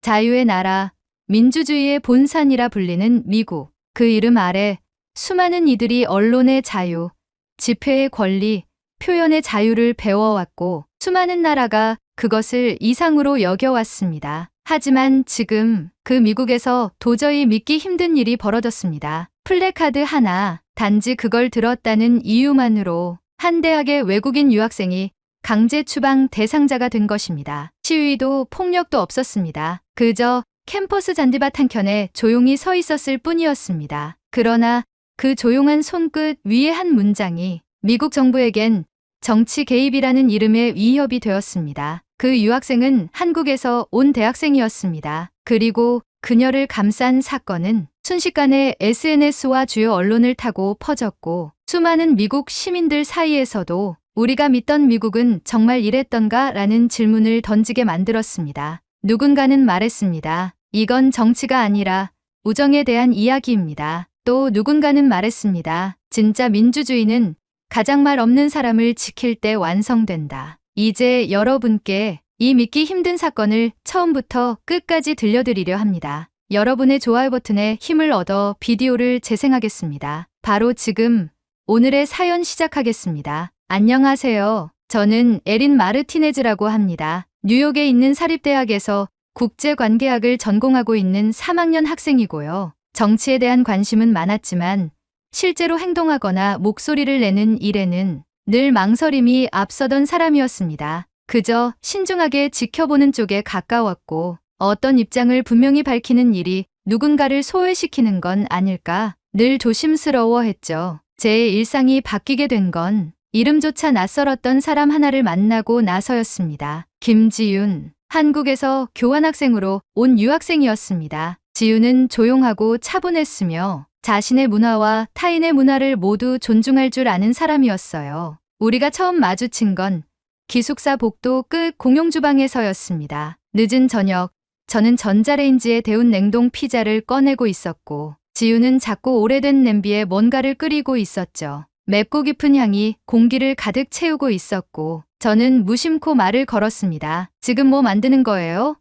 자유의 나라, 민주주의의 본산이라 불리는 미국. 그 이름 아래 수많은 이들이 언론의 자유, 집회의 권리, 표현의 자유를 배워왔고 수많은 나라가 그것을 이상으로 여겨왔습니다. 하지만 지금 그 미국에서 도저히 믿기 힘든 일이 벌어졌습니다. 플래카드 하나, 단지 그걸 들었다는 이유만으로 한 대학의 외국인 유학생이 강제 추방 대상자가 된 것입니다. 시위도 폭력도 없었습니다. 그저 캠퍼스 잔디밭 한켠에 조용히 서 있었을 뿐이었습니다. 그러나 그 조용한 손끝 위의 한 문장이 미국 정부에겐 정치 개입이라는 이름의 위협이 되었습니다. 그 유학생은 한국에서 온 대학생이었습니다. 그리고 그녀를 감싼 사건은 순식간에 SNS와 주요 언론을 타고 퍼졌고 수많은 미국 시민들 사이에서도 우리가 믿던 미국은 정말 이랬던가? 라는 질문을 던지게 만들었습니다. 누군가는 말했습니다. 이건 정치가 아니라 우정에 대한 이야기입니다. 또 누군가는 말했습니다. 진짜 민주주의는 가장 말 없는 사람을 지킬 때 완성된다. 이제 여러분께 이 믿기 힘든 사건을 처음부터 끝까지 들려드리려 합니다. 여러분의 좋아요 버튼에 힘을 얻어 비디오를 재생하겠습니다. 바로 지금 오늘의 사연 시작하겠습니다. 안녕하세요. 저는 에린 마르티네즈라고 합니다. 뉴욕에 있는 사립대학에서 국제관계학을 전공하고 있는 3학년 학생이고요. 정치에 대한 관심은 많았지만 실제로 행동하거나 목소리를 내는 일에는 늘 망설임이 앞서던 사람이었습니다. 그저 신중하게 지켜보는 쪽에 가까웠고 어떤 입장을 분명히 밝히는 일이 누군가를 소외시키는 건 아닐까 늘 조심스러워했죠. 제 일상이 바뀌게 된 건 이름조차 낯설었던 사람 하나를 만나고 나서였습니다. 김지윤. 한국에서 교환학생으로 온 유학생이었습니다. 지윤은 조용하고 차분했으며 자신의 문화와 타인의 문화를 모두 존중할 줄 아는 사람이었어요. 우리가 처음 마주친 건 기숙사 복도 끝 공용주방에서였습니다. 늦은 저녁, 저는 전자레인지에 데운 냉동 피자를 꺼내고 있었고 지윤은 작고 오래된 냄비에 뭔가를 끓이고 있었죠. 맵고 깊은 향이 공기를 가득 채우고 있었고 저는 무심코 말을 걸었습니다. 지금 뭐 만드는 거예요?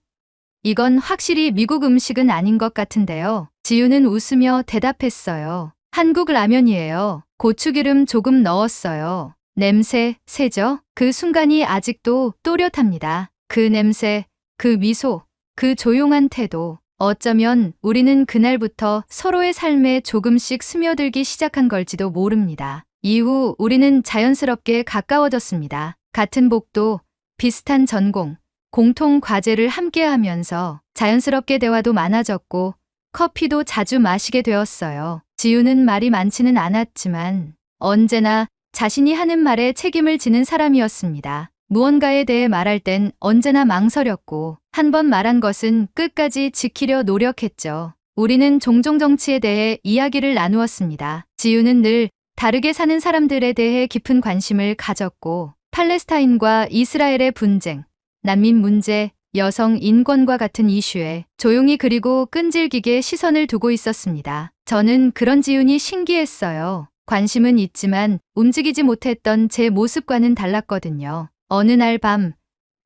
이건 확실히 미국 음식은 아닌 것 같은데요. 지윤은 웃으며 대답했어요. 한국 라면이에요. 고추기름 조금 넣었어요. 냄새, 세죠? 그 순간이 아직도 또렷합니다. 그 냄새, 그 미소, 그 조용한 태도. 어쩌면 우리는 그날부터 서로의 삶에 조금씩 스며들기 시작한 걸지도 모릅니다. 이후 우리는 자연스럽게 가까워졌습니다. 같은 복도, 비슷한 전공, 공통 과제를 함께 하면서 자연스럽게 대화도 많아졌고 커피도 자주 마시게 되었어요. 지윤은 말이 많지는 않았지만 언제나 자신이 하는 말에 책임을 지는 사람이었습니다. 무언가에 대해 말할 땐 언제나 망설였고 한 번 말한 것은 끝까지 지키려 노력했죠. 우리는 종종 정치에 대해 이야기를 나누었습니다. 지윤은 늘 다르게 사는 사람들에 대해 깊은 관심을 가졌고 팔레스타인과 이스라엘의 분쟁, 난민 문제, 여성 인권과 같은 이슈에 조용히 그리고 끈질기게 시선을 두고 있었습니다. 저는 그런 지윤이 신기했어요. 관심은 있지만 움직이지 못했던 제 모습과는 달랐거든요. 어느 날 밤,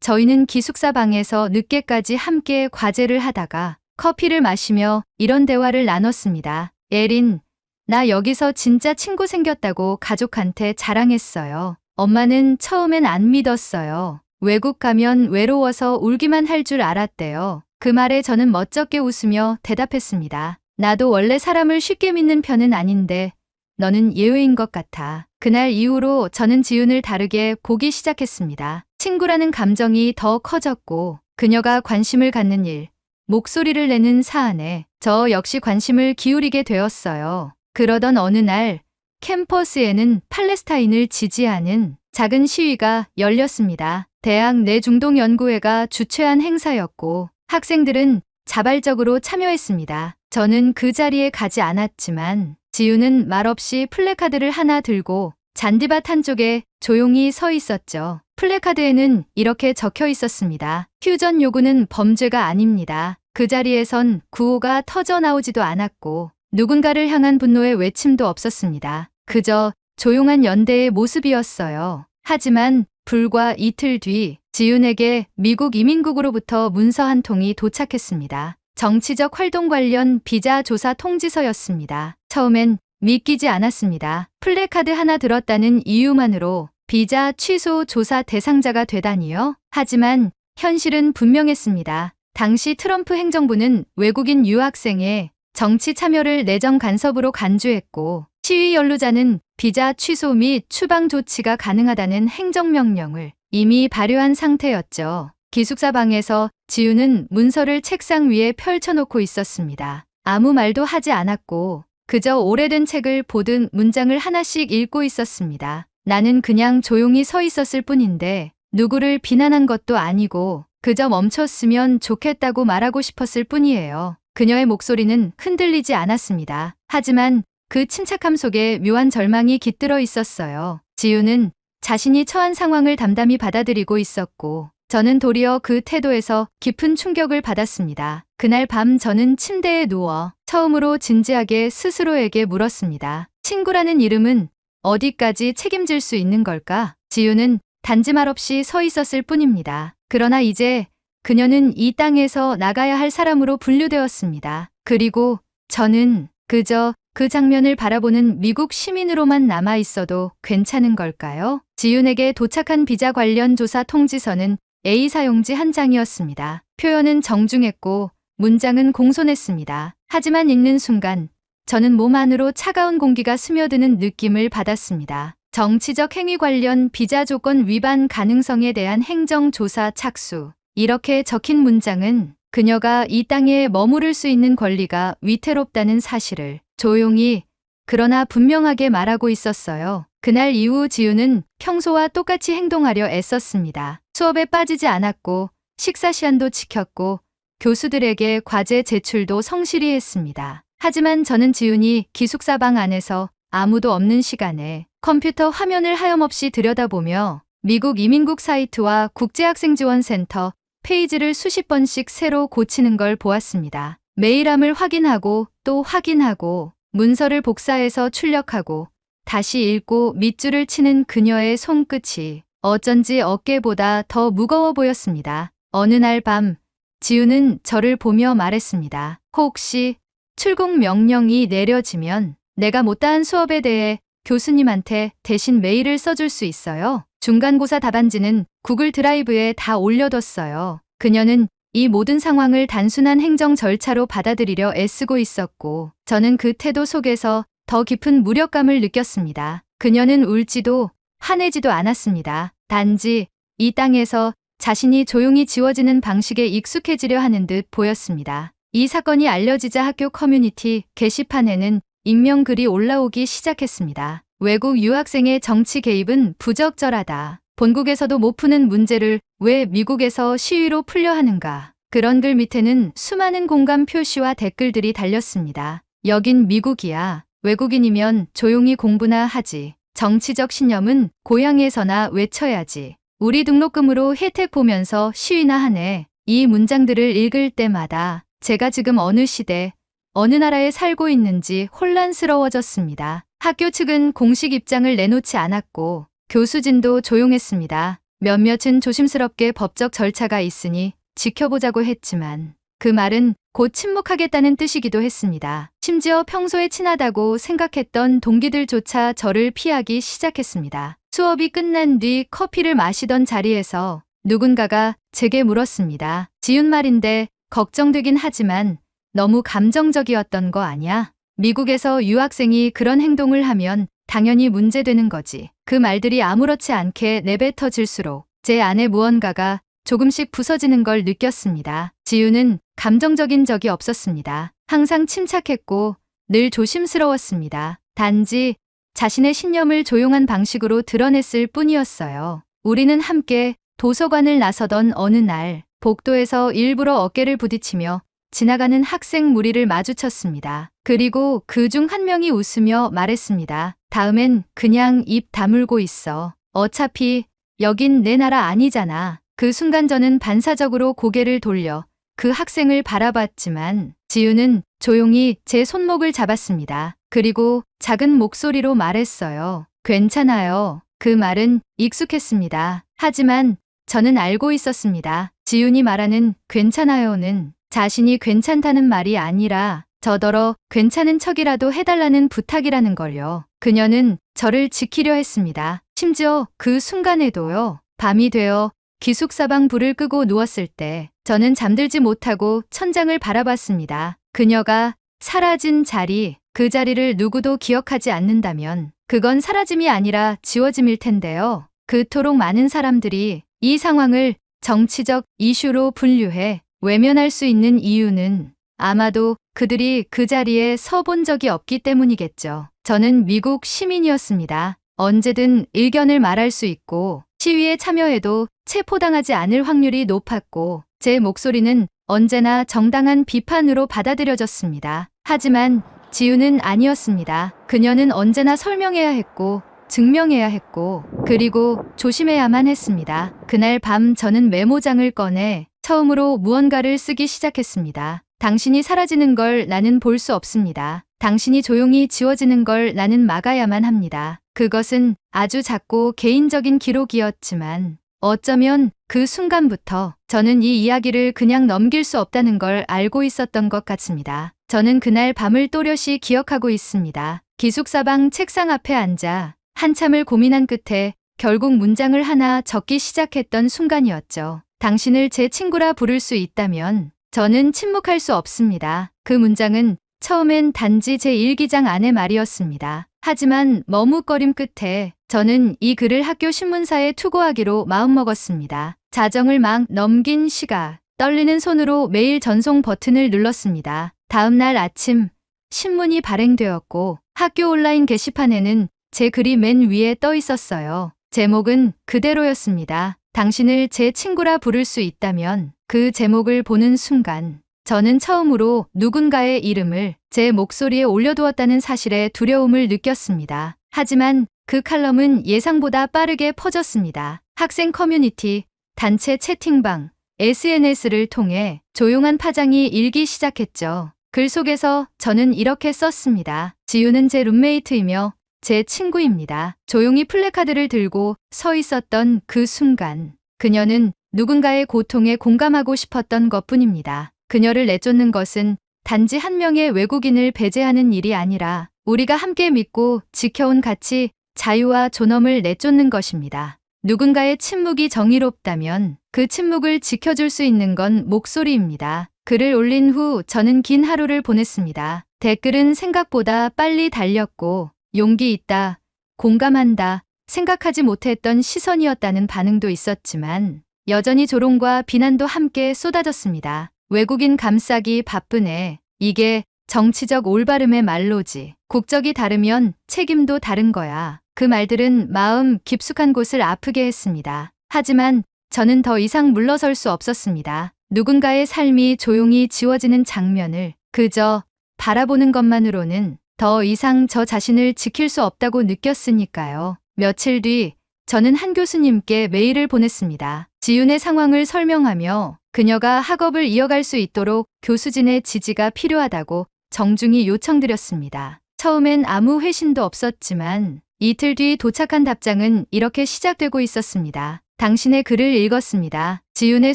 저희는 기숙사 방에서 늦게까지 함께 과제를 하다가 커피를 마시며 이런 대화를 나눴습니다. 에린, 나 여기서 진짜 친구 생겼다고 가족한테 자랑했어요. 엄마는 처음엔 안 믿었어요. 외국 가면 외로워서 울기만 할 줄 알았대요. 그 말에 저는 멋쩍게 웃으며 대답했습니다. 나도 원래 사람을 쉽게 믿는 편은 아닌데 너는 예외인 것 같아. 그날 이후로 저는 지윤을 다르게 보기 시작했습니다. 친구라는 감정이 더 커졌고 그녀가 관심을 갖는 일, 목소리를 내는 사안에 저 역시 관심을 기울이게 되었어요. 그러던 어느 날 캠퍼스에는 팔레스타인을 지지하는 작은 시위가 열렸습니다. 대학 내 중동연구회가 주최한 행사였고 학생들은 자발적으로 참여했습니다. 저는 그 자리에 가지 않았지만 지윤은 말없이 플래카드를 하나 들고 잔디밭 한쪽에 조용히 서 있었죠. 플래카드에는 이렇게 적혀 있었습니다. 휴전 요구는 범죄가 아닙니다. 그 자리에선 구호가 터져 나오지도 않았고 누군가를 향한 분노의 외침도 없었습니다. 그저 조용한 연대의 모습이었어요. 하지만 불과 이틀 뒤 지윤에게 미국 이민국으로부터 문서 한 통이 도착했습니다. 정치적 활동 관련 비자 조사 통지서였습니다. 처음엔 믿기지 않았습니다. 플래카드 하나 들었다는 이유만으로 비자 취소 조사 대상자가 되다니요? 하지만 현실은 분명했습니다. 당시 트럼프 행정부는 외국인 유학생의 정치 참여를 내정 간섭으로 간주했고 시위 연루자는 비자 취소 및 추방 조치가 가능하다는 행정명령을 이미 발효한 상태였죠. 기숙사 방에서 지윤은 문서를 책상 위에 펼쳐놓고 있었습니다. 아무 말도 하지 않았고 그저 오래된 책을 보듯 문장을 하나씩 읽고 있었습니다. 나는 그냥 조용히 서 있었을 뿐인데 누구를 비난한 것도 아니고 그저 멈췄으면 좋겠다고 말하고 싶었을 뿐이에요. 그녀의 목소리는 흔들리지 않았습니다. 하지만 그 침착함 속에 묘한 절망이 깃들어 있었어요. 지윤은 자신이 처한 상황을 담담히 받아들이고 있었고 저는 도리어 그 태도에서 깊은 충격을 받았습니다. 그날 밤 저는 침대에 누워 처음으로 진지하게 스스로에게 물었습니다. 친구라는 이름은 어디까지 책임질 수 있는 걸까? 지윤은 단지 말없이 서 있었을 뿐입니다. 그러나 이제 그녀는 이 땅에서 나가야 할 사람으로 분류되었습니다. 그리고 저는 그저 그 장면을 바라보는 미국 시민으로만 남아 있어도 괜찮은 걸까요? 지윤에게 도착한 비자 관련 조사 통지서는 A 사용지 한 장이었습니다. 표현은 정중했고 문장은 공손했습니다. 하지만 읽는 순간 저는 몸 안으로 차가운 공기가 스며드는 느낌을 받았습니다. 정치적 행위 관련 비자 조건 위반 가능성에 대한 행정조사 착수. 이렇게 적힌 문장은 그녀가 이 땅에 머무를 수 있는 권리가 위태롭다는 사실을 조용히 그러나 분명하게 말하고 있었어요. 그날 이후 지윤은 평소와 똑같이 행동하려 애썼습니다. 수업에 빠지지 않았고 식사 시간도 지켰고 교수들에게 과제 제출도 성실히 했습니다. 하지만 저는 지윤이 기숙사 방 안에서 아무도 없는 시간에 컴퓨터 화면을 하염없이 들여다보며 미국 이민국 사이트와 국제학생지원센터 페이지를 수십 번씩 새로 고치는 걸 보았습니다. 메일함을 확인하고 또 확인하고 문서를 복사해서 출력하고 다시 읽고 밑줄을 치는 그녀의 손끝이 어쩐지 어깨보다 더 무거워 보였습니다. 어느 날 밤 지윤은 저를 보며 말했습니다. 혹시 출국 명령이 내려지면 내가 못다한 수업에 대해 교수님한테 대신 메일을 써줄 수 있어요? 중간고사 답안지는 구글 드라이브에 다 올려뒀어요. 그녀는 이 모든 상황을 단순한 행정 절차로 받아들이려 애쓰고 있었고 저는 그 태도 속에서 더 깊은 무력감을 느꼈습니다. 그녀는 울지도 화내지도 않았습니다. 단지 이 땅에서 자신이 조용히 지워지는 방식에 익숙해지려 하는 듯 보였습니다. 이 사건이 알려지자 학교 커뮤니티 게시판에는 익명글이 올라오기 시작했습니다. 외국 유학생의 정치 개입은 부적절하다. 본국에서도 못 푸는 문제를 왜 미국에서 시위로 풀려 하는가. 그런 글 밑에는 수많은 공감 표시와 댓글들이 달렸습니다. 여긴 미국이야. 외국인이면 조용히 공부나 하지. 정치적 신념은 고향에서나 외쳐야지. 우리 등록금으로 혜택 보면서 시위나 하네. 이 문장들을 읽을 때마다 제가 지금 어느 시대, 어느 나라에 살고 있는지 혼란스러워졌습니다. 학교 측은 공식 입장을 내놓지 않았고 교수진도 조용했습니다. 몇몇은 조심스럽게 법적 절차가 있으니 지켜보자고 했지만 그 말은 곧 침묵하겠다는 뜻이기도 했습니다. 심지어 평소에 친하다고 생각했던 동기들조차 저를 피하기 시작했습니다. 수업이 끝난 뒤 커피를 마시던 자리에서 누군가가 제게 물었습니다. 지윤 말인데 걱정되긴 하지만 너무 감정적이었던 거 아니야? 미국에서 유학생이 그런 행동을 하면 당연히 문제되는 거지. 그 말들이 아무렇지 않게 내뱉어질수록 제 안에 무언가가 조금씩 부서지는 걸 느꼈습니다. 지윤은 감정적인 적이 없었습니다. 항상 침착했고 늘 조심스러웠습니다. 단지 자신의 신념을 조용한 방식으로 드러냈을 뿐이었어요. 우리는 함께 도서관을 나서던 어느 날 복도에서 일부러 어깨를 부딪히며 지나가는 학생 무리를 마주쳤습니다. 그리고 그 중 한 명이 웃으며 말했습니다. 다음엔 그냥 입 다물고 있어. 어차피 여긴 내 나라 아니잖아. 그 순간 저는 반사적으로 고개를 돌려 그 학생을 바라봤지만 지윤은 조용히 제 손목을 잡았습니다. 그리고 작은 목소리로 말했어요. 괜찮아요. 그 말은 익숙했습니다. 하지만 저는 알고 있었습니다. 지훈이 말하는 괜찮아요는 자신이 괜찮다는 말이 아니라 저더러 괜찮은 척이라도 해달라는 부탁이라는 걸요. 그녀는 저를 지키려 했습니다. 심지어 그 순간에도요. 밤이 되어 기숙사방 불을 끄고 누웠을 때 저는 잠들지 못하고 천장을 바라봤습니다. 그녀가 사라진 자리, 그 자리를 누구도 기억하지 않는다면 그건 사라짐이 아니라 지워짐일 텐데요. 그토록 많은 사람들이 이 상황을 정치적 이슈로 분류해 외면할 수 있는 이유는 아마도 그들이 그 자리에 서본 적이 없기 때문이겠죠. 저는 미국 시민이었습니다. 언제든 의견을 말할 수 있고 시위에 참여해도 체포당하지 않을 확률이 높았고 제 목소리는 언제나 정당한 비판으로 받아들여졌습니다. 하지만 지훈은 아니었습니다. 그녀는 언제나 설명해야 했고 증명해야 했고 그리고 조심해야만 했습니다. 그날 밤 저는 메모장을 꺼내 처음으로 무언가를 쓰기 시작했습니다. 당신이 사라지는 걸 나는 볼 수 없습니다. 당신이 조용히 지워지는 걸 나는 막아야만 합니다. 그것은 아주 작고 개인적인 기록이었지만 어쩌면 그 순간부터 저는 이 이야기를 그냥 넘길 수 없다는 걸 알고 있었던 것 같습니다. 저는 그날 밤을 또렷이 기억하고 있습니다. 기숙사방 책상 앞에 앉아 한참을 고민한 끝에 결국 문장을 하나 적기 시작했던 순간이었죠. 당신을 제 친구라 부를 수 있다면 저는 침묵할 수 없습니다. 그 문장은 처음엔 단지 제 일기장 안의 말이었습니다. 하지만 머뭇거림 끝에 저는 이 글을 학교 신문사에 투고하기로 마음먹었습니다. 자정을 막 넘긴 시각, 떨리는 손으로 메일 전송 버튼을 눌렀습니다. 다음 날 아침 신문이 발행되었고 학교 온라인 게시판에는 제 글이 맨 위에 떠 있었어요. 제목은 그대로였습니다. 당신을 제 친구라 부를 수 있다면. 그 제목을 보는 순간 저는 처음으로 누군가의 이름을 제 목소리에 올려두었다는 사실에 두려움을 느꼈습니다. 하지만 그 칼럼은 예상보다 빠르게 퍼졌습니다. 학생 커뮤니티, 단체 채팅방, SNS를 통해 조용한 파장이 일기 시작했죠. 글 속에서 저는 이렇게 썼습니다. 지훈은 제 룸메이트이며 제 친구입니다. 조용히 플래카드를 들고 서 있었던 그 순간 그녀는 누군가의 고통에 공감하고 싶었던 것뿐입니다. 그녀를 내쫓는 것은 단지 한 명의 외국인을 배제하는 일이 아니라 우리가 함께 믿고 지켜온 가치, 자유와 존엄을 내쫓는 것입니다. 누군가의 침묵이 정의롭다면 그 침묵을 지켜줄 수 있는 건 목소리입니다. 글을 올린 후 저는 긴 하루를 보냈습니다. 댓글은 생각보다 빨리 달렸고 용기 있다, 공감한다, 생각하지 못했던 시선이었다는 반응도 있었지만 여전히 조롱과 비난도 함께 쏟아졌습니다. 외국인 감싸기 바쁘네. 이게 정치적 올바름의 말로지. 국적이 다르면 책임도 다른 거야. 그 말들은 마음 깊숙한 곳을 아프게 했습니다. 하지만 저는 더 이상 물러설 수 없었습니다. 누군가의 삶이 조용히 지워지는 장면을 그저 바라보는 것만으로는 더 이상 저 자신을 지킬 수 없다고 느꼈으니까요. 며칠 뒤 저는 한 교수님께 메일을 보냈습니다. 지훈의 상황을 설명하며 그녀가 학업을 이어갈 수 있도록 교수진의 지지가 필요하다고 정중히 요청드렸습니다. 처음엔 아무 회신도 없었지만 이틀 뒤 도착한 답장은 이렇게 시작되고 있었습니다. 당신의 글을 읽었습니다. 지훈의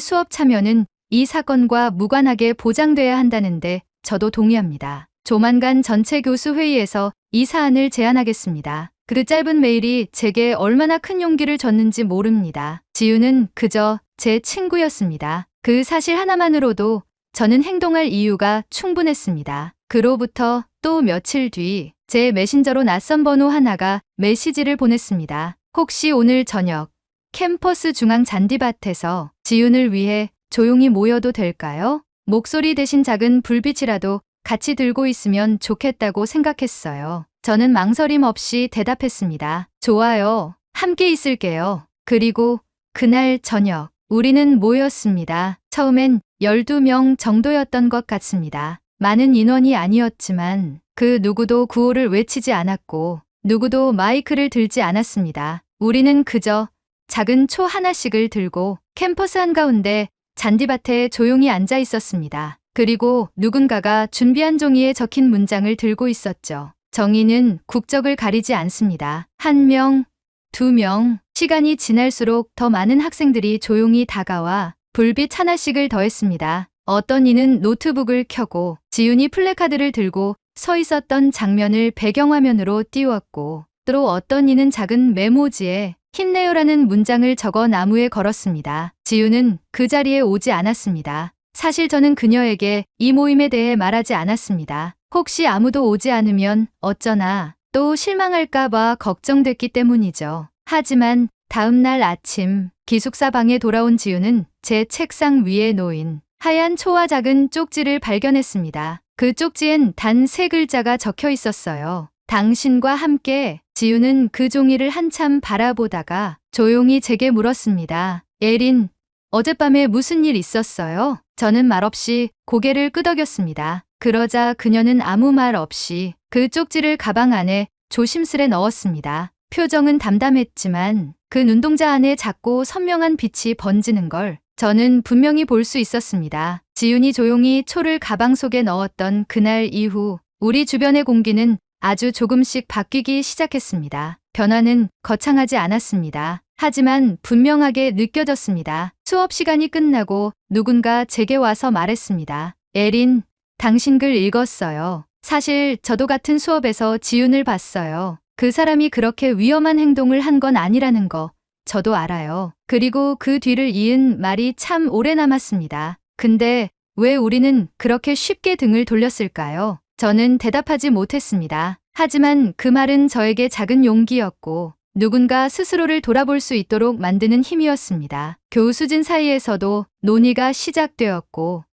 수업 참여는 이 사건과 무관하게 보장돼야 한다는데 저도 동의합니다. 조만간 전체 교수 회의에서 이 사안을 제안하겠습니다. 그 짧은 메일이 제게 얼마나 큰 용기를 줬는지 모릅니다. 지훈은 그저 제 친구였습니다. 그 사실 하나만으로도 저는 행동할 이유가 충분했습니다. 그로부터 또 며칠 뒤 제 메신저로 낯선 번호 하나가 메시지를 보냈습니다. 혹시 오늘 저녁 캠퍼스 중앙 잔디밭에서 지훈을 위해 조용히 모여도 될까요? 목소리 대신 작은 불빛이라도 같이 들고 있으면 좋겠다고 생각했어요. 저는 망설임 없이 대답했습니다. 좋아요. 함께 있을게요. 그리고 그날 저녁 우리는 모였습니다. 처음엔 12명 정도였던 것 같습니다. 많은 인원이 아니었지만 그 누구도 구호를 외치지 않았고 누구도 마이크를 들지 않았습니다. 우리는 그저 작은 초 하나씩을 들고 캠퍼스 한가운데 잔디밭에 조용히 앉아 있었습니다. 그리고 누군가가 준비한 종이에 적힌 문장을 들고 있었죠. 정의는 국적을 가리지 않습니다. 한 명, 2명. 시간이 지날수록 더 많은 학생들이 조용히 다가와 불빛 하나씩을 더했습니다. 어떤 이는 노트북을 켜고 지훈이 플래카드를 들고 서 있었던 장면을 배경화면으로 띄웠고 또 어떤 이는 작은 메모지에 힘내요라는 문장을 적어 나무에 걸었습니다. 지훈은 그 자리에 오지 않았습니다. 사실 저는 그녀에게 이 모임에 대해 말하지 않았습니다. 혹시 아무도 오지 않으면 어쩌나 또 실망할까봐 걱정됐기 때문이죠. 하지만 다음 날 아침 기숙사 방에 돌아온 지훈은 제 책상 위에 놓인 하얀 초와 작은 쪽지를 발견했습니다. 그 쪽지엔 단 3글자가 적혀 있었어요. 당신과 함께. 지훈은 그 종이를 한참 바라보다가 조용히 제게 물었습니다. 예린, 어젯밤에 무슨 일 있었어요? 저는 말없이 고개를 끄덕였습니다. 그러자 그녀는 아무 말 없이 그 쪽지를 가방 안에 조심스레 넣었습니다. 표정은 담담했지만 그 눈동자 안에 작고 선명한 빛이 번지는 걸 저는 분명히 볼 수 있었습니다. 지훈이 조용히 초를 가방 속에 넣었던 그날 이후 우리 주변의 공기는 아주 조금씩 바뀌기 시작했습니다. 변화는 거창하지 않았습니다. 하지만 분명하게 느껴졌습니다. 수업 시간이 끝나고 누군가 제게 와서 말했습니다. 에린, 당신 글 읽었어요. 사실 저도 같은 수업에서 지훈을 봤어요. 그 사람이 그렇게 위험한 행동을 한 건 아니라는 거 저도 알아요. 그리고 그 뒤를 이은 말이 참 오래 남았습니다. 근데 왜 우리는 그렇게 쉽게 등을 돌렸을까요? 저는 대답하지 못했습니다. 하지만 그 말은 저에게 작은 용기였고 누군가 스스로를 돌아볼 수 있도록 만드는 힘이었습니다. 교수진 사이에서도 논의가 시작되었고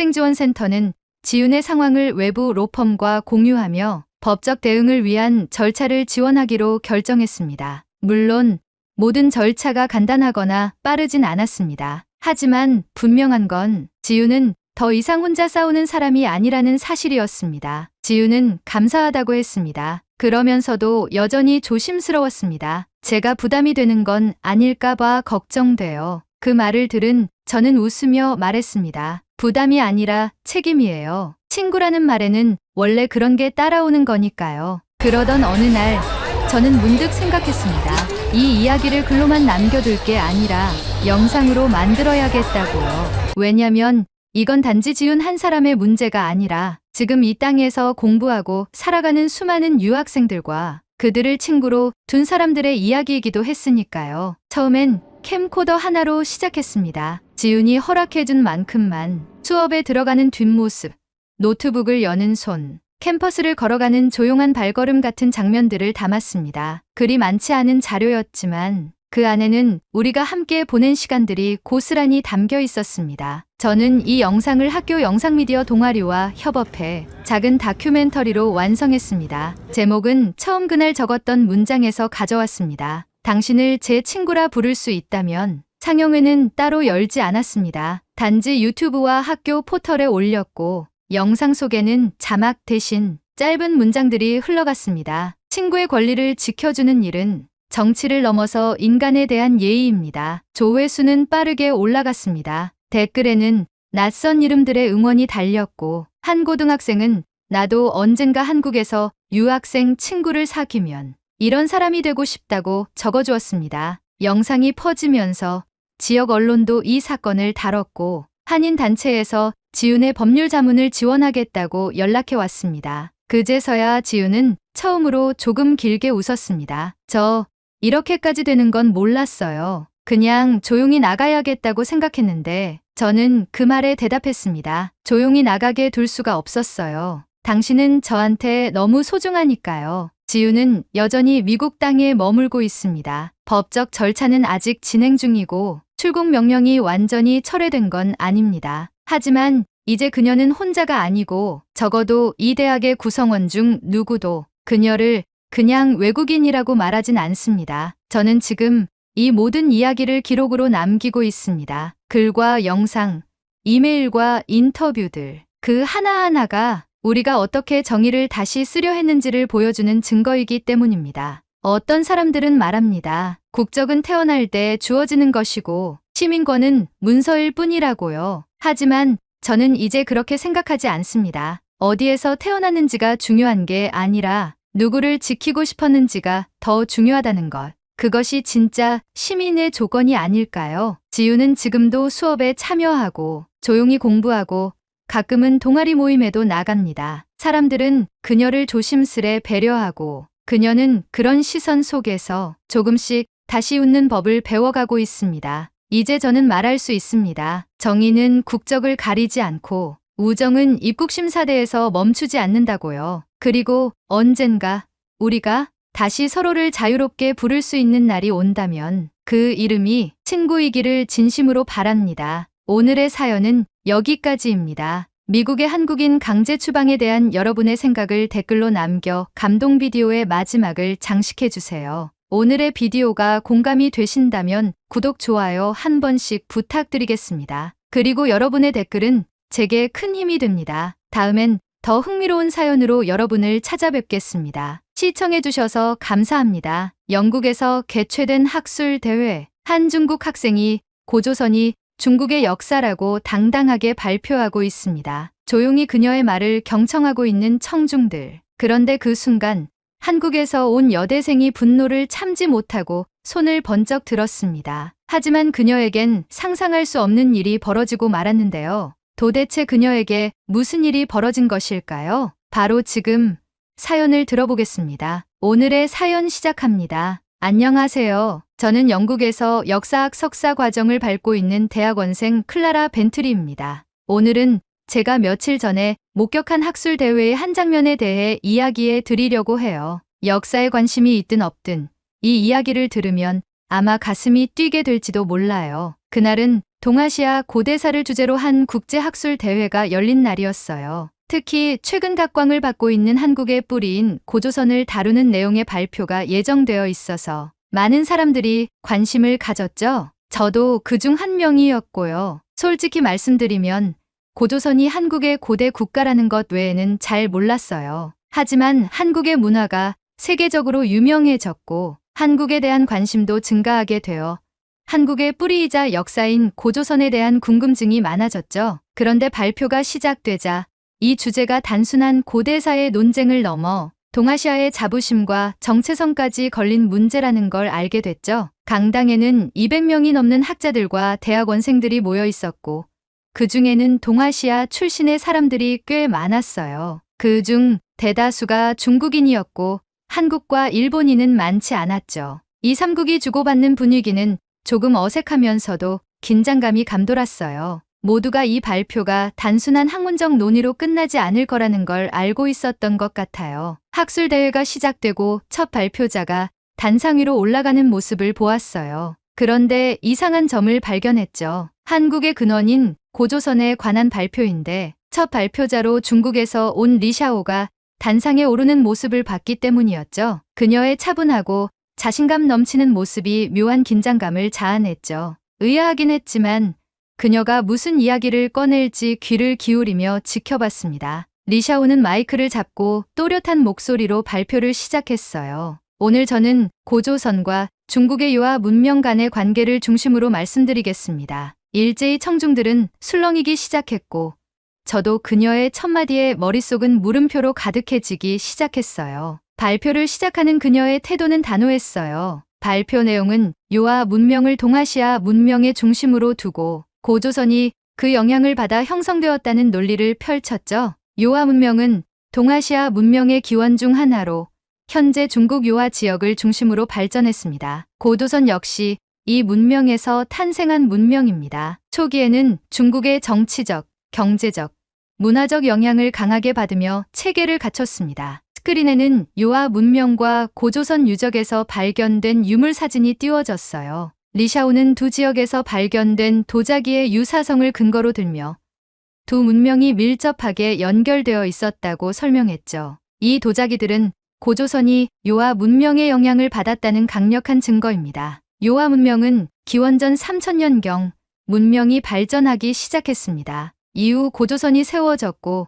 국제학생지원센터는 지훈의 상황을 외부 로펌과 공유하며 법적 대응을 위한 절차를 지원하기로 결정했습니다. 물론 모든 절차가 간단하거나 빠르진 않았습니다. 하지만 분명한 건 지훈은 더 이상 혼자 싸우는 사람이 아니라는 사실이었습니다. 지훈은 감사하다고 했습니다. 그러면서도 여전히 조심스러웠습니다. 제가 부담이 되는 건 아닐까봐 걱정돼요. 그 말을 들은 저는 웃으며 말했습니다. 부담이 아니라 책임이에요. 친구라는 말에는 원래 그런 게 따라오는 거니까요. 그러던 어느 날 저는 문득 생각했습니다. 이 이야기를 글로만 남겨둘 게 아니라 영상으로 만들어야겠다고요. 왜냐면 이건 단지 지훈 한 사람의 문제가 아니라 지금 이 땅에서 공부하고 살아가는 수많은 유학생들과 그들을 친구로 둔 사람들의 이야기이기도 했으니까요. 처음엔 캠코더 하나로 시작했습니다. 지훈이 허락해준 만큼만 수업에 들어가는 뒷모습, 노트북을 여는 손, 캠퍼스를 걸어가는 조용한 발걸음 같은 장면들을 담았습니다. 그리 많지 않은 자료였지만 그 안에는 우리가 함께 보낸 시간들이 고스란히 담겨 있었습니다. 저는 이 영상을 학교 영상미디어 동아리와 협업해 작은 다큐멘터리로 완성했습니다. 제목은 처음 그날 적었던 문장에서 가져왔습니다. 당신을 제 친구라 부를 수 있다면. 상영회는 따로 열지 않았습니다. 단지 유튜브와 학교 포털에 올렸고 영상 속에는 자막 대신 짧은 문장들이 흘러갔습니다. 친구의 권리를 지켜주는 일은 정치를 넘어서 인간에 대한 예의입니다. 조회수는 빠르게 올라갔습니다. 댓글에는 낯선 이름들의 응원이 달렸고 한 고등학생은 나도 언젠가 한국에서 유학생 친구를 사귀면 이런 사람이 되고 싶다고 적어주었습니다. 영상이 퍼지면서 지역 언론도 이 사건을 다뤘고 한인단체에서 지훈의 법률 자문을 지원하겠다고 연락해 왔습니다. 그제서야 지훈은 처음으로 조금 길게 웃었습니다. 저 이렇게까지 되는 건 몰랐어요. 그냥 조용히 나가야겠다고 생각했는데 저는 그 말에 대답했습니다. 조용히 나가게 둘 수가 없었어요. 당신은 저한테 너무 소중하니까요. 지훈은 여전히 미국 땅에 머물고 있습니다. 법적 절차는 아직 진행 중이고 출국 명령이 완전히 철회된 건 아닙니다. 하지만 이제 그녀는 혼자가 아니고 적어도 이 대학의 구성원 중 누구도 그녀를 그냥 외국인이라고 말하진 않습니다. 저는 지금 이 모든 이야기를 기록으로 남기고 있습니다. 글과 영상, 이메일과 인터뷰들, 그 하나하나가 우리가 어떻게 정의를 다시 쓰려 했는지를 보여주는 증거이기 때문입니다. 어떤 사람들은 말합니다. 국적은 태어날 때 주어지는 것이고 시민권은 문서일 뿐이라고요. 하지만 저는 이제 그렇게 생각하지 않습니다. 어디에서 태어났는지가 중요한 게 아니라 누구를 지키고 싶었는지가 더 중요하다는 것. 그것이 진짜 시민의 조건이 아닐까요? 지우는 지금도 수업에 참여하고 조용히 공부하고 가끔은 동아리 모임에도 나갑니다. 사람들은 그녀를 조심스레 배려하고 그녀는 그런 시선 속에서 조금씩 다시 웃는 법을 배워가고 있습니다. 이제 저는 말할 수 있습니다. 정의는 국적을 가리지 않고 우정은 입국심사대에서 멈추지 않는다고요. 그리고 언젠가 우리가 다시 서로를 자유롭게 부를 수 있는 날이 온다면 그 이름이 친구이기를 진심으로 바랍니다. 오늘의 사연은 여기까지입니다. 미국의 한국인 강제 추방에 대한 여러분의 생각을 댓글로 남겨 감동 비디오의 마지막을 장식해주세요. 오늘의 비디오가 공감이 되신다면 구독, 좋아요 한 번씩 부탁드리겠습니다. 그리고 여러분의 댓글은 제게 큰 힘이 됩니다. 다음엔 더 흥미로운 사연으로 여러분을 찾아뵙겠습니다. 시청해주셔서 감사합니다. 영국에서 개최된 학술대회, 한 중국 학생이 고조선이 중국의 역사라고 당당하게 발표하고 있습니다. 조용히 그녀의 말을 경청하고 있는 청중들. 그런데 그 순간 한국에서 온 여대생이 분노를 참지 못하고 손을 번쩍 들었습니다. 하지만 그녀에겐 상상할 수 없는 일이 벌어지고 말았는데요. 도대체 그녀에게 무슨 일이 벌어진 것일까요? 바로 지금 사연을 들어보겠습니다. 오늘의 사연 시작합니다. 안녕하세요. 저는 영국에서 역사학 석사 과정을 밟고 있는 대학원생 클라라 벤트리입니다. 오늘은 제가 며칠 전에 목격한 학술 대회의 한 장면에 대해 이야기해 드리려고 해요. 역사에 관심이 있든 없든 이 이야기를 들으면 아마 가슴이 뛰게 될지도 몰라요. 그날은 동아시아 고대사를 주제로 한 국제학술 대회가 열린 날이었어요. 특히 최근 각광을 받고 있는 한국의 뿌리인 고조선을 다루는 내용의 발표가 예정되어 있어서 많은 사람들이 관심을 가졌죠. 저도 그중 한 명이었고요. 솔직히 말씀드리면 고조선이 한국의 고대 국가라는 것 외에는 잘 몰랐어요. 하지만 한국의 문화가 세계적으로 유명해졌고 한국에 대한 관심도 증가하게 되어 한국의 뿌리이자 역사인 고조선에 대한 궁금증이 많아졌죠. 그런데 발표가 시작되자 이 주제가 단순한 고대사의 논쟁을 넘어 동아시아의 자부심과 정체성까지 걸린 문제라는 걸 알게 됐죠. 강당에는 200명이 넘는 학자들과 대학원생들이 모여 있었고 그 중에는 동아시아 출신의 사람들이 꽤 많았어요. 그중 대다수가 중국인이었고 한국과 일본인은 많지 않았죠. 이 3국이 주고받는 분위기는 조금 어색하면서도 긴장감이 감돌았어요. 모두가 이 발표가 단순한 학문적 논의로 끝나지 않을 거라는 걸 알고 있었던 것 같아요. 학술대회가 시작되고 첫 발표자가 단상 위로 올라가는 모습을 보았어요. 그런데 이상한 점을 발견했죠. 한국의 근원인 고조선에 관한 발표인데 첫 발표자로 중국에서 온 리샤오가 단상에 오르는 모습을 봤기 때문이었죠. 그녀의 차분하고 자신감 넘치는 모습이 묘한 긴장감을 자아냈죠. 의아하긴 했지만 그녀가 무슨 이야기를 꺼낼지 귀를 기울이며 지켜봤습니다. 리샤오는 마이크를 잡고 또렷한 목소리로 발표를 시작했어요. 오늘 저는 고조선과 중국의 유화 문명 간의 관계를 중심으로 말씀드리겠습니다. 일제히 청중들은 술렁이기 시작했고 저도 그녀의 첫마디에 머릿속은 물음표로 가득해지기 시작했어요. 발표를 시작하는 그녀의 태도는 단호했어요. 발표 내용은 유화 문명을 동아시아 문명의 중심으로 두고 고조선이 그 영향을 받아 형성되었다는 논리를 펼쳤죠. 유화 문명은 동아시아 문명의 기원 중 하나로 현재 중국 유화 지역을 중심으로 발전했습니다. 고조선 역시 이 문명에서 탄생한 문명입니다. 초기에는 중국의 정치적, 경제적, 문화적 영향을 강하게 받으며 체계를 갖췄습니다. 스크린에는 유화 문명과 고조선 유적에서 발견된 유물 사진이 띄워졌어요. 리샤오는 두 지역에서 발견된 도자기의 유사성을 근거로 들며 두 문명이 밀접하게 연결되어 있었다고 설명했죠. 이 도자기들은 고조선이 유화 문명의 영향을 받았다는 강력한 증거입니다. 유화 문명은 기원전 3000년경 문명이 발전하기 시작했습니다. 이후 고조선이 세워졌고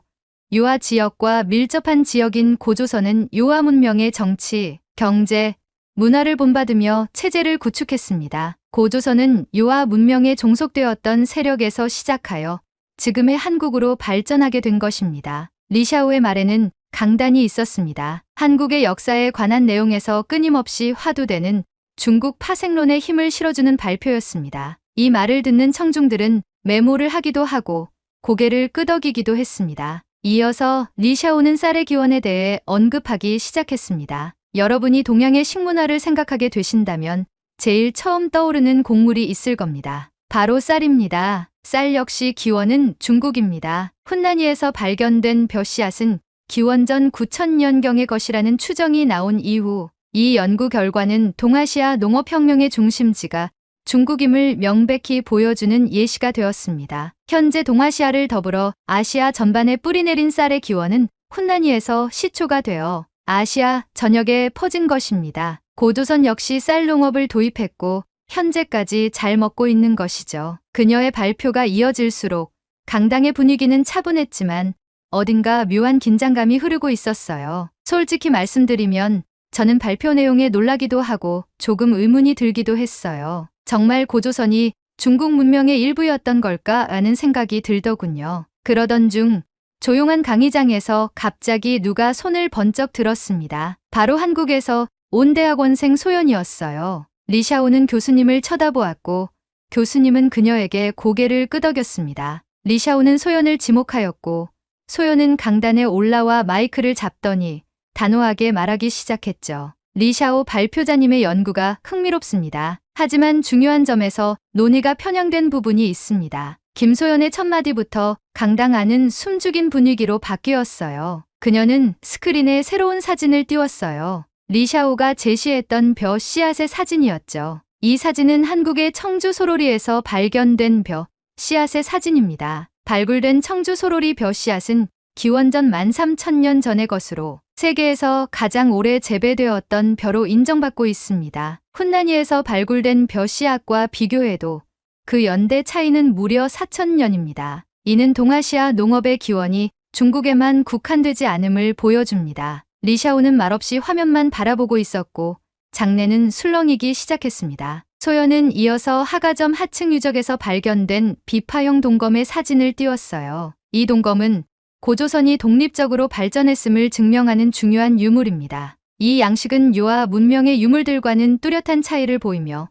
유화 지역과 밀접한 지역인 고조선은 유화 문명의 정치, 경제, 문화를 본받으며 체제를 구축했습니다. 고조선은 유화 문명에 종속되었던 세력에서 시작하여 지금의 한국으로 발전하게 된 것입니다. 리샤오의 말에는 강단이 있었습니다. 한국의 역사에 관한 내용에서 끊임없이 화두되는 중국 파생론에 힘을 실어주는 발표였습니다. 이 말을 듣는 청중들은 메모를 하기도 하고 고개를 끄덕이기도 했습니다. 이어서 리샤오는 쌀의 기원에 대해 언급하기 시작했습니다. 여러분이 동양의 식문화를 생각하게 되신다면 제일 처음 떠오르는 곡물이 있을 겁니다. 바로 쌀입니다. 쌀 역시 기원은 중국입니다. 훈난이에서 발견된 벼씨앗은 기원전 9000년경의 것이라는 추정이 나온 이후 이 연구 결과는 동아시아 농업혁명의 중심지가 중국임을 명백히 보여주는 예시가 되었습니다. 현재 동아시아를 더불어 아시아 전반에 뿌리내린 쌀의 기원은 훈난이에서 시초가 되어 아시아 전역에 퍼진 것입니다. 고조선 역시 쌀 농업을 도입했고 현재까지 잘 먹고 있는 것이죠. 그녀의 발표가 이어질수록 강당의 분위기는 차분했지만 어딘가 묘한 긴장감이 흐르고 있었어요. 솔직히 말씀드리면 저는 발표 내용에 놀라기도 하고 조금 의문이 들기도 했어요. 정말 고조선이 중국 문명의 일부였던 걸까 하는 생각이 들더군요. 그러던 중 조용한 강의장에서 갑자기 누가 손을 번쩍 들었습니다. 바로 한국에서 온 대학원생 소연이었어요. 리샤오는 교수님을 쳐다보았고 교수님은 그녀에게 고개를 끄덕였습니다. 리샤오는 소연을 지목하였고 소연은 강단에 올라와 마이크를 잡더니 단호하게 말하기 시작했죠. 리샤오 발표자님의 연구가 흥미롭습니다. 하지만 중요한 점에서 논의가 편향된 부분이 있습니다. 김소연의 첫 마디부터 강당 안은 숨죽인 분위기로 바뀌었어요. 그녀는 스크린에 새로운 사진을 띄웠어요. 리샤오가 제시했던 벼 씨앗의 사진이었죠. 이 사진은 한국의 청주 소로리에서 발견된 벼 씨앗의 사진입니다. 발굴된 청주 소로리 벼 씨앗은 기원전 13,000년 전의 것으로 세계에서 가장 오래 재배되었던 벼로 인정받고 있습니다. 훈난이에서 발굴된 벼 씨앗과 비교해도 그 연대 차이는 무려 4,000년입니다. 이는 동아시아 농업의 기원이 중국에만 국한되지 않음을 보여줍니다. 리샤오는 말없이 화면만 바라보고 있었고 장내는 술렁이기 시작했습니다. 소연은 이어서 하가점 하층 유적에서 발견된 비파형 동검의 사진을 띄웠어요. 이 동검은 고조선이 독립적으로 발전했음을 증명하는 중요한 유물입니다. 이 양식은 유아 문명의 유물들과는 뚜렷한 차이를 보이며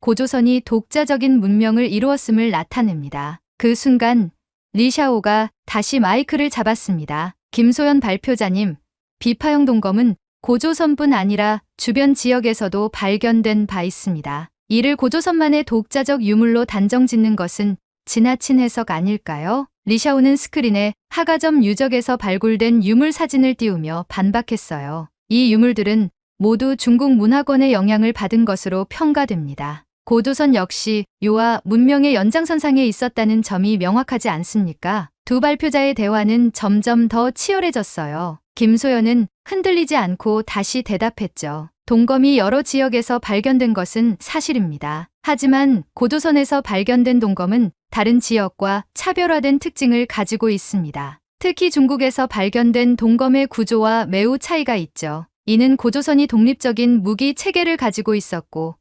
고조선이 독자적인 문명을 이루었음을 나타냅니다. 그 순간 리샤오가 다시 마이크를 잡았습니다. 김소연 발표자님, 비파형 동검은 고조선뿐 아니라 주변 지역에서도 발견된 바 있습니다. 이를 고조선만의 독자적 유물로 단정짓는 것은 지나친 해석 아닐까요? 리샤오는 스크린에 하가점 유적에서 발굴된 유물 사진을 띄우며 반박했어요. 이 유물들은 모두 중국 문화권의 영향을 받은 것으로 평가됩니다. 고조선 역시 유아 문명의 연장선상에 있었다는 점이 명확하지 않습니까? 두 발표자의 대화는 점점 더 치열해졌어요. 김소연은 흔들리지 않고 다시 대답했죠. 동검이 여러 지역에서 발견된 것은 사실입니다. 하지만 고조선에서 발견된 동검은 다른 지역과 차별화된 특징을 가지고 있습니다. 특히 중국에서 발견된 동검의 구조와 매우 차이가 있죠. 이는 고조선이 독립적인 무기 체계를 가지고 있었고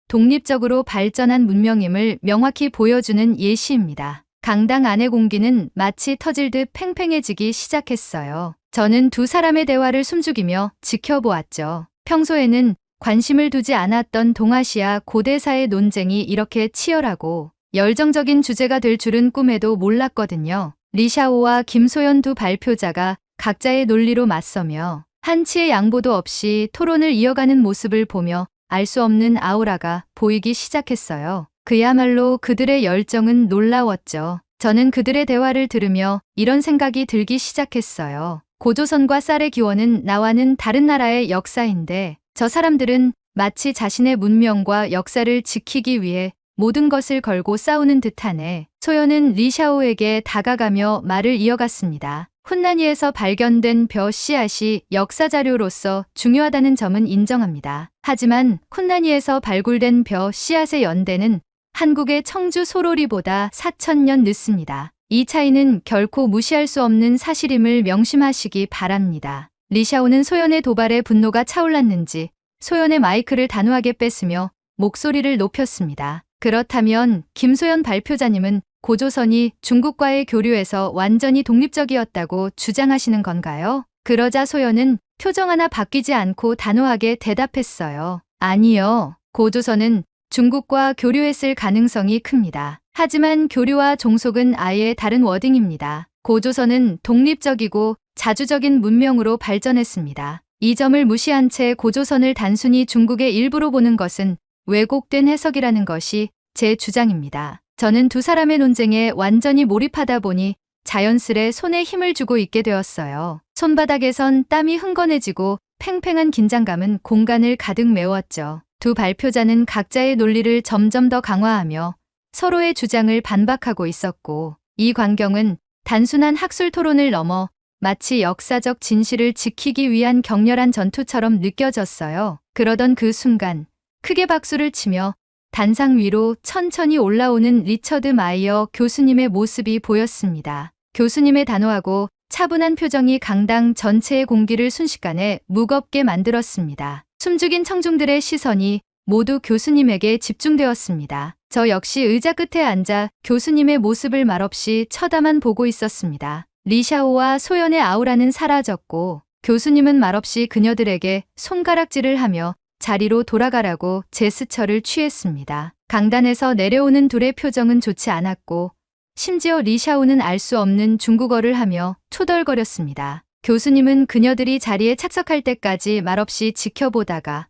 독립적으로 발전한 문명임을 명확히 보여주는 예시입니다. 강당 안의 공기는 마치 터질 듯 팽팽해지기 시작했어요. 저는 두 사람의 대화를 숨죽이며 지켜보았죠. 평소에는 관심을 두지 않았던 동아시아 고대사의 논쟁이 이렇게 치열하고 열정적인 주제가 될 줄은 꿈에도 몰랐거든요. 리샤오와 김소연 두 발표자가 각자의 논리로 맞서며 한치의 양보도 없이 토론을 이어가는 모습을 보며 알 수 없는 아우라가 보이기 시작했어요. 그야말로 그들의 열정은 놀라웠죠. 저는 그들의 대화를 들으며 이런 생각이 들기 시작했어요. 고조선과 쌀의 기원은 나와는 다른 나라의 역사인데 저 사람들은 마치 자신의 문명과 역사를 지키기 위해 모든 것을 걸고 싸우는 듯하네. 소연은 리샤오에게 다가가며 말을 이어갔습니다. 훈난이에서 발견된 벼 씨앗이 역사 자료로서 중요하다는 점은 인정합니다. 하지만 훈난이에서 발굴된 벼 씨앗의 연대는 한국의 청주 소로리보다 4,000년 늦습니다. 이 차이는 결코 무시할 수 없는 사실임을 명심하시기 바랍니다. 리샤오는 소연의 도발에 분노가 차올랐는지 소연의 마이크를 단호하게 뺐으며 목소리를 높였습니다. 그렇다면 김소연 발표자님은 고조선이 중국과의 교류에서 완전히 독립적이었다고 주장하시는 건가요? 그러자 소연은 표정 하나 바뀌지 않고 단호하게 대답했어요. 아니요. 고조선은 중국과 교류했을 가능성이 큽니다. 하지만 교류와 종속은 아예 다른 워딩입니다. 고조선은 독립적이고 자주적인 문명으로 발전했습니다. 이 점을 무시한 채 고조선을 단순히 중국의 일부로 보는 것은 왜곡된 해석이라는 것이 제 주장입니다. 저는 두 사람의 논쟁에 완전히 몰입하다 보니 자연스레 손에 힘을 주고 있게 되었어요. 손바닥에선 땀이 흥건해지고 팽팽한 긴장감은 공간을 가득 메웠죠. 두 발표자는 각자의 논리를 점점 더 강화하며 서로의 주장을 반박하고 있었고, 이 광경은 단순한 학술 토론을 넘어 마치 역사적 진실을 지키기 위한 격렬한 전투처럼 느껴졌어요. 그러던 그 순간 크게 박수를 치며 단상 위로 천천히 올라오는 리처드 마이어 교수님의 모습이 보였습니다. 교수님의 단호하고 차분한 표정이 강당 전체의 공기를 순식간에 무겁게 만들었습니다. 숨죽인 청중들의 시선이 모두 교수님에게 집중되었습니다. 저 역시 의자 끝에 앉아 교수님의 모습을 말없이 쳐다만 보고 있었습니다. 리샤오와 소연의 아우라는 사라졌고 교수님은 말없이 그녀들에게 손가락질을 하며 자리로 돌아가라고 제스처를 취했습니다. 강단에서 내려오는 둘의 표정은 좋지 않았고 심지어 리샤오는 알 수 없는 중국어를 하며 토덜거렸습니다. 교수님은 그녀들이 자리에 착석할 때까지 말없이 지켜보다가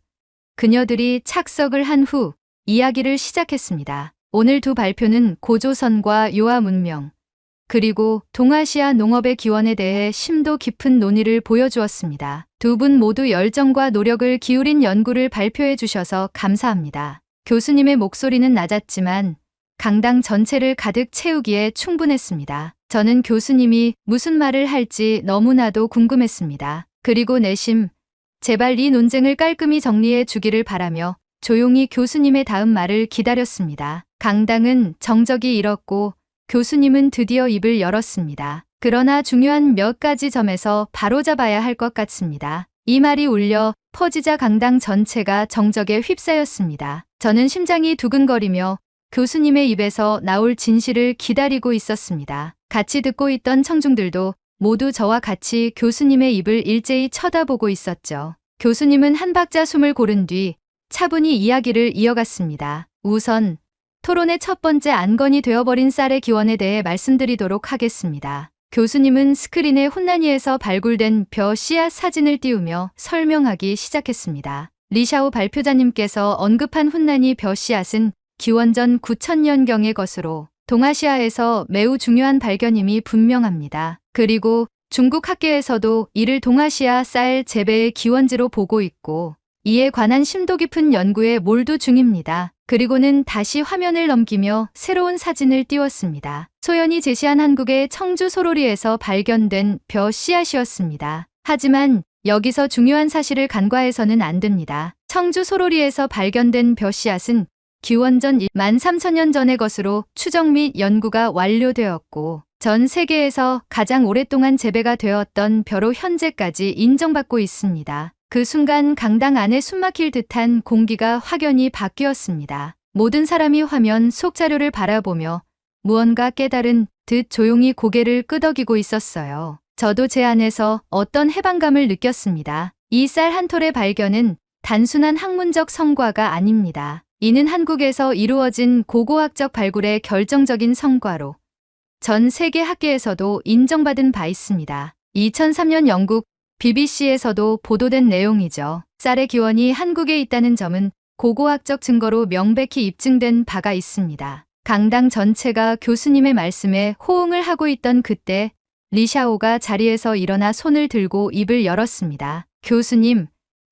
그녀들이 착석을 한 후 이야기를 시작했습니다. 오늘 두 발표는 고조선과 요하 문명, 그리고 동아시아 농업의 기원에 대해 심도 깊은 논의를 보여주었습니다. 두 분 모두 열정과 노력을 기울인 연구를 발표해 주셔서 감사합니다. 교수님의 목소리는 낮았지만 강당 전체를 가득 채우기에 충분했습니다. 저는 교수님이 무슨 말을 할지 너무나도 궁금했습니다. 그리고 내심 제발 이 논쟁을 깔끔히 정리해 주기를 바라며 조용히 교수님의 다음 말을 기다렸습니다. 강당은 정적이 일었고 교수님은 드디어 입을 열었습니다. 그러나 중요한 몇 가지 점에서 바로잡아야 할 것 같습니다. 이 말이 울려 퍼지자 강당 전체가 정적에 휩싸였습니다. 저는 심장이 두근거리며 교수님의 입에서 나올 진실을 기다리고 있었습니다. 같이 듣고 있던 청중들도 모두 저와 같이 교수님의 입을 일제히 쳐다보고 있었죠. 교수님은 한 박자 숨을 고른 뒤 차분히 이야기를 이어갔습니다. 우선 토론의 첫 번째 안건이 되어버린 쌀의 기원에 대해 말씀드리도록 하겠습니다. 교수님은 스크린에 혼란이에서 발굴된 벼 씨앗 사진을 띄우며 설명하기 시작했습니다. 리샤오 발표자님께서 언급한 훈난이 벼 씨앗은 기원전 9000년경의 것으로 동아시아에서 매우 중요한 발견임이 분명합니다. 그리고 중국 학계에서도 이를 동아시아 쌀 재배의 기원지로 보고 있고 이에 관한 심도 깊은 연구에 몰두 중입니다. 그리고는 다시 화면을 넘기며 새로운 사진을 띄웠습니다. 소연이 제시한 한국의 청주 소로리에서 발견된 벼 씨앗이었습니다. 하지만 여기서 중요한 사실을 간과해서는 안 됩니다. 청주 소로리에서 발견된 벼 씨앗은 기원전 13,000년 전의 것으로 추적 및 연구가 완료되었고 전 세계에서 가장 오랫동안 재배가 되었던 벼로 현재까지 인정받고 있습니다. 그 순간 강당 안에 숨막힐 듯한 공기가 확연히 바뀌었습니다. 모든 사람이 화면 속 자료를 바라보며 무언가 깨달은 듯 조용히 고개를 끄덕이고 있었어요. 저도 제 안에서 어떤 해방감을 느꼈습니다. 이 쌀 한 톨의 발견은 단순한 학문적 성과가 아닙니다. 이는 한국에서 이루어진 고고학적 발굴의 결정적인 성과로 전 세계 학계에서도 인정받은 바 있습니다. 2003년 영국 BBC에서도 보도된 내용이죠. 쌀의 기원이 한국에 있다는 점은 고고학적 증거로 명백히 입증된 바가 있습니다. 강당 전체가 교수님의 말씀에 호응을 하고 있던 그때 리샤오가 자리에서 일어나 손을 들고 입을 열었습니다.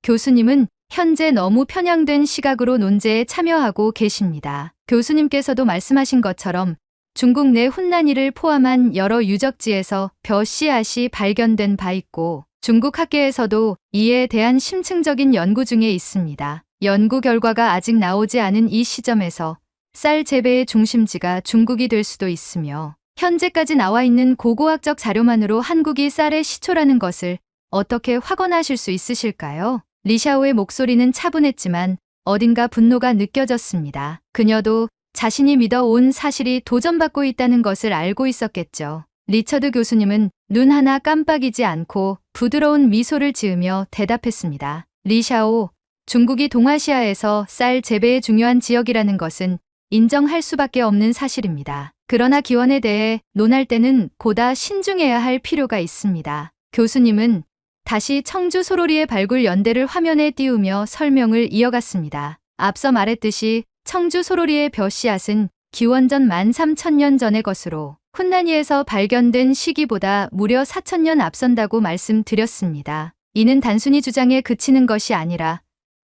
교수님은 현재 너무 편향된 시각으로 논제에 참여하고 계십니다. 교수님께서도 말씀하신 것처럼 중국 내 훈난이를 포함한 여러 유적지에서 벼 씨앗이 발견된 바 있고 중국 학계에서도 이에 대한 심층적인 연구 중에 있습니다. 연구 결과가 아직 나오지 않은 이 시점에서 쌀 재배의 중심지가 중국이 될 수도 있으며 현재까지 나와 있는 고고학적 자료만으로 한국이 쌀의 시초라는 것을 어떻게 확언하실 수 있으실까요? 리샤오의 목소리는 차분했지만 어딘가 분노가 느껴졌습니다. 그녀도 자신이 믿어온 사실이 도전받고 있다는 것을 알고 있었겠죠. 리처드 교수님은 눈 하나 깜빡이지 않고 부드러운 미소를 지으며 대답했습니다. 리샤오, 중국이 동아시아에서 쌀 재배의 중요한 지역이라는 것은 인정할 수밖에 없는 사실입니다. 그러나 기원에 대해 논할 때는 보다 신중해야 할 필요가 있습니다. 교수님은 다시 청주 소로리의 발굴 연대를 화면에 띄우며 설명을 이어갔습니다. 앞서 말했듯이 청주 소로리의 벼씨앗은 기원전 13,000년 전의 것으로 훈난이에서 발견된 시기보다 무려 4,000년 앞선다고 말씀드렸습니다. 이는 단순히 주장에 그치는 것이 아니라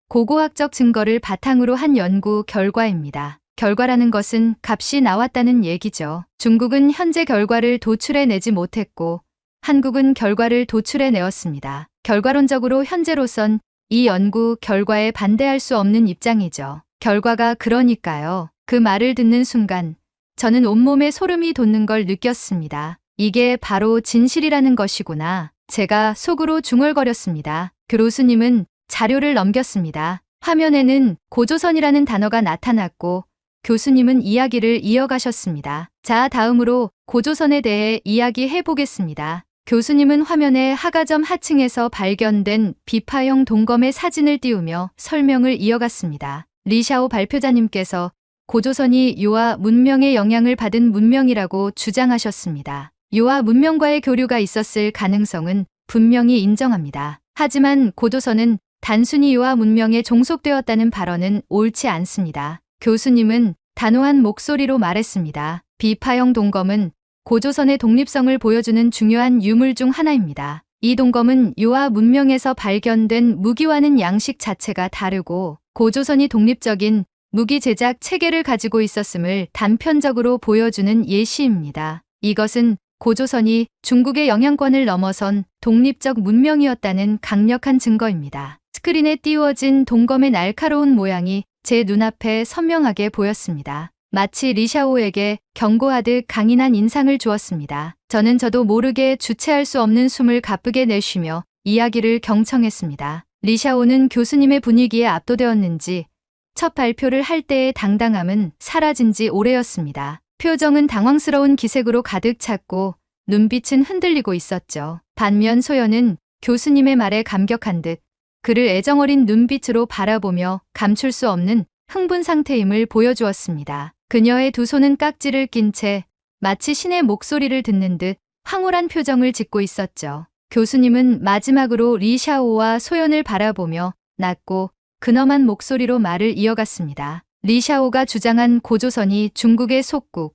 고고학적 증거를 바탕으로 한 연구 결과입니다. 결과라는 것은 값이 나왔다는 얘기죠. 중국은 현재 결과를 도출해내지 못했고 한국은 결과를 도출해내었습니다. 결과론적으로 현재로선 이 연구 결과에 반대할 수 없는 입장이죠. 결과가 그러니까요. 그 말을 듣는 순간 저는 온몸에 소름이 돋는 걸 느꼈습니다. 이게 바로 진실이라는 것이구나. 제가 속으로 중얼거렸습니다. 교수님은 자료를 넘겼습니다. 화면에는 고조선이라는 단어가 나타났고 교수님은 이야기를 이어가셨습니다. 자, 다음으로 고조선에 대해 이야기해 보겠습니다. 교수님은 화면에 하가점 하층에서 발견된 비파형 동검의 사진을 띄우며 설명을 이어갔습니다. 리샤오 발표자님께서 고조선이 유아 문명의 영향을 받은 문명이라고 주장하셨습니다. 유아 문명과의 교류가 있었을 가능성은 분명히 인정합니다. 하지만 고조선은 단순히 유아 문명에 종속되었다는 발언은 옳지 않습니다. 교수님은 단호한 목소리로 말했습니다. 비파형 동검은 고조선의 독립성을 보여주는 중요한 유물 중 하나입니다. 이 동검은 유아 문명에서 발견된 무기와는 양식 자체가 다르고 고조선이 독립적인 무기 제작 체계를 가지고 있었음을 단편적으로 보여주는 예시입니다. 이것은 고조선이 중국의 영향권을 넘어선 독립적 문명이었다는 강력한 증거입니다. 스크린에 띄워진 동검의 날카로운 모양이 제 눈앞에 선명하게 보였습니다. 마치 리샤오에게 경고하듯 강인한 인상을 주었습니다. 저도 모르게 주체할 수 없는 숨을 가쁘게 내쉬며 이야기를 경청했습니다. 리샤오는 교수님의 분위기에 압도되었는지 첫 발표를 할 때의 당당함은 사라진 지 오래였습니다. 표정은 당황스러운 기색으로 가득 찼고 눈빛은 흔들리고 있었죠. 반면 소연은 교수님의 말에 감격한 듯 그를 애정어린 눈빛으로 바라보며 감출 수 없는 흥분 상태임을 보여주었습니다. 그녀의 두 손은 깍지를 낀 채 마치 신의 목소리를 듣는 듯 황홀한 표정을 짓고 있었죠. 교수님은 마지막으로 리샤오와 소연을 바라보며 낮고 근엄한 목소리로 말을 이어갔습니다. 리샤오가 주장한 고조선이 중국의 속국,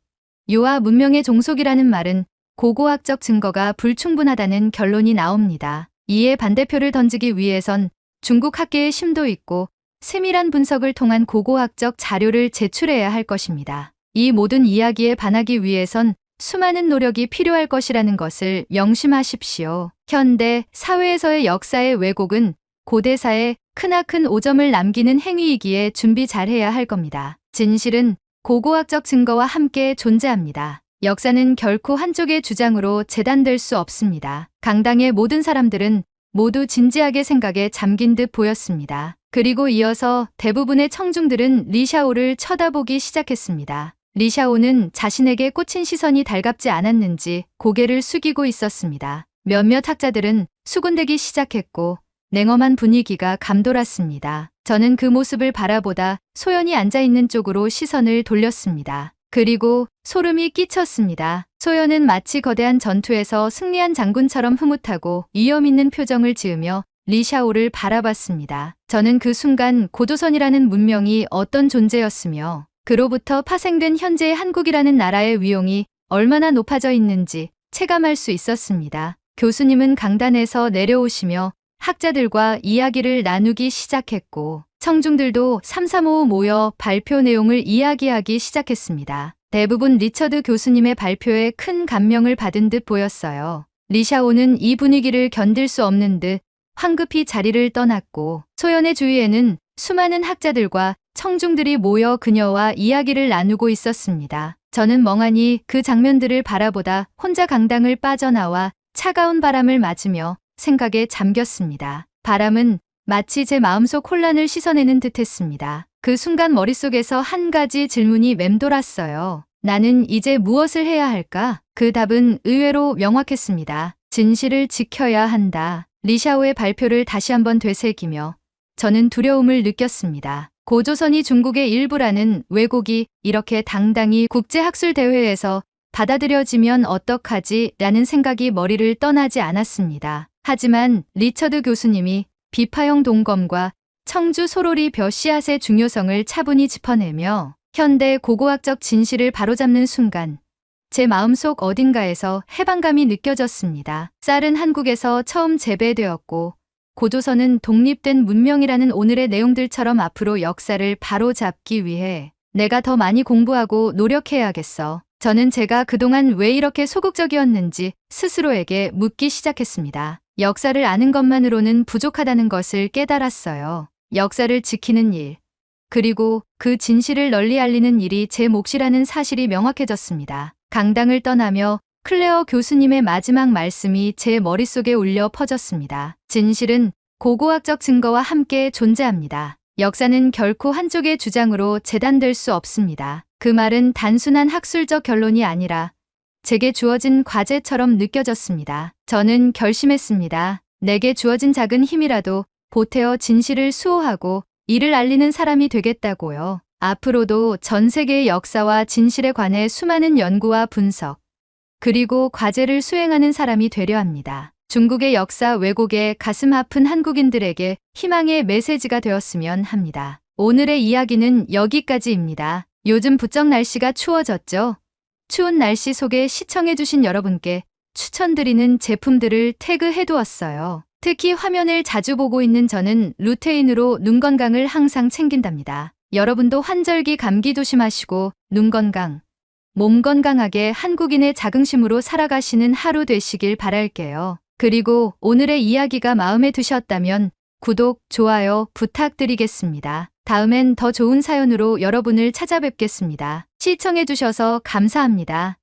유아 문명의 종속이라는 말은 고고학적 증거가 불충분하다는 결론이 나옵니다. 이에 반대표를 던지기 위해선 중국 학계의 심도 있고 세밀한 분석을 통한 고고학적 자료를 제출해야 할 것입니다. 이 모든 이야기에 반하기 위해선 수많은 노력이 필요할 것이라는 것을 명심하십시오. 현대 사회에서의 역사의 왜곡은 고대사에 크나큰 오점을 남기는 행위이기에 준비 잘해야 할 겁니다. 진실은 고고학적 증거와 함께 존재합니다. 역사는 결코 한쪽의 주장으로 재단될 수 없습니다. 강당의 모든 사람들은 모두 진지하게 생각에 잠긴 듯 보였습니다. 그리고 이어서 대부분의 청중들은 리샤오를 쳐다보기 시작했습니다. 리샤오는 자신에게 꽂힌 시선이 달갑지 않았는지 고개를 숙이고 있었습니다. 몇몇 학자들은 수군대기 시작했고 냉엄한 분위기가 감돌았습니다. 저는 그 모습을 바라보다 소연이 앉아있는 쪽으로 시선을 돌렸습니다. 그리고 소름이 끼쳤습니다. 소연은 마치 거대한 전투에서 승리한 장군처럼 흐뭇하고 위험 있는 표정을 지으며 리샤오를 바라봤습니다. 저는 그 순간 고조선이라는 문명이 어떤 존재였으며 그로부터 파생된 현재의 한국이라는 나라의 위용이 얼마나 높아져 있는지 체감할 수 있었습니다. 교수님은 강단에서 내려오시며 학자들과 이야기를 나누기 시작했고 청중들도 삼삼오오 모여 발표 내용을 이야기하기 시작했습니다. 대부분 리처드 교수님의 발표에 큰 감명을 받은 듯 보였어요. 리샤오는 이 분위기를 견딜 수 없는 듯 황급히 자리를 떠났고 소연의 주위에는 수많은 학자들과 청중들이 모여 그녀와 이야기를 나누고 있었습니다. 저는 멍하니 그 장면들을 바라보다 혼자 강당을 빠져나와 차가운 바람을 맞으며 생각에 잠겼습니다. 바람은 마치 제 마음속 혼란을 씻어내는 듯했습니다. 그 순간 머릿속에서 한 가지 질문이 맴돌았어요. 나는 이제 무엇을 해야 할까? 그 답은 의외로 명확했습니다. 진실을 지켜야 한다. 리샤오의 발표를 다시 한번 되새기며 저는 두려움을 느꼈습니다. 고조선이 중국의 일부라는 왜곡이 이렇게 당당히 국제학술대회에서 받아들여지면 어떡하지? 라는 생각이 머리를 떠나지 않았습니다. 하지만 리처드 교수님이 비파형 동검과 청주 소로리 벼 씨앗의 중요성을 차분히 짚어내며 현대 고고학적 진실을 바로잡는 순간 제 마음속 어딘가에서 해방감이 느껴졌습니다. 쌀은 한국에서 처음 재배되었고 고조선은 독립된 문명이라는 오늘의 내용들처럼 앞으로 역사를 바로잡기 위해 내가 더 많이 공부하고 노력해야겠어. 저는 제가 그동안 왜 이렇게 소극적이었는지 스스로에게 묻기 시작했습니다. 역사를 아는 것만으로는 부족하다는 것을 깨달았어요. 역사를 지키는 일, 그리고 그 진실을 널리 알리는 일이 제 몫이라는 사실이 명확해졌습니다. 강당을 떠나며 클레어 교수님의 마지막 말씀이 제 머릿속에 울려 퍼졌습니다. 진실은 고고학적 증거와 함께 존재합니다. 역사는 결코 한쪽의 주장으로 재단될 수 없습니다. 그 말은 단순한 학술적 결론이 아니라 제게 주어진 과제처럼 느껴졌습니다. 저는 결심했습니다. 내게 주어진 작은 힘이라도 보태어 진실을 수호하고 이를 알리는 사람이 되겠다고요. 앞으로도 전 세계의 역사와 진실에 관해 수많은 연구와 분석, 그리고 과제를 수행하는 사람이 되려 합니다. 중국의 역사 왜곡에 가슴 아픈 한국인들에게 희망의 메시지가 되었으면 합니다. 오늘의 이야기는 여기까지입니다. 요즘 부쩍 날씨가 추워졌죠? 추운 날씨 속에 시청해주신 여러분께 추천드리는 제품들을 태그해두었어요. 특히 화면을 자주 보고 있는 저는 루테인으로 눈 건강을 항상 챙긴답니다. 여러분도 환절기 감기 조심하시고 눈 건강, 몸 건강하게 한국인의 자긍심으로 살아가시는 하루 되시길 바랄게요. 그리고 오늘의 이야기가 마음에 드셨다면 구독, 좋아요 부탁드리겠습니다. 다음엔 더 좋은 사연으로 여러분을 찾아뵙겠습니다. 시청해주셔서 감사합니다.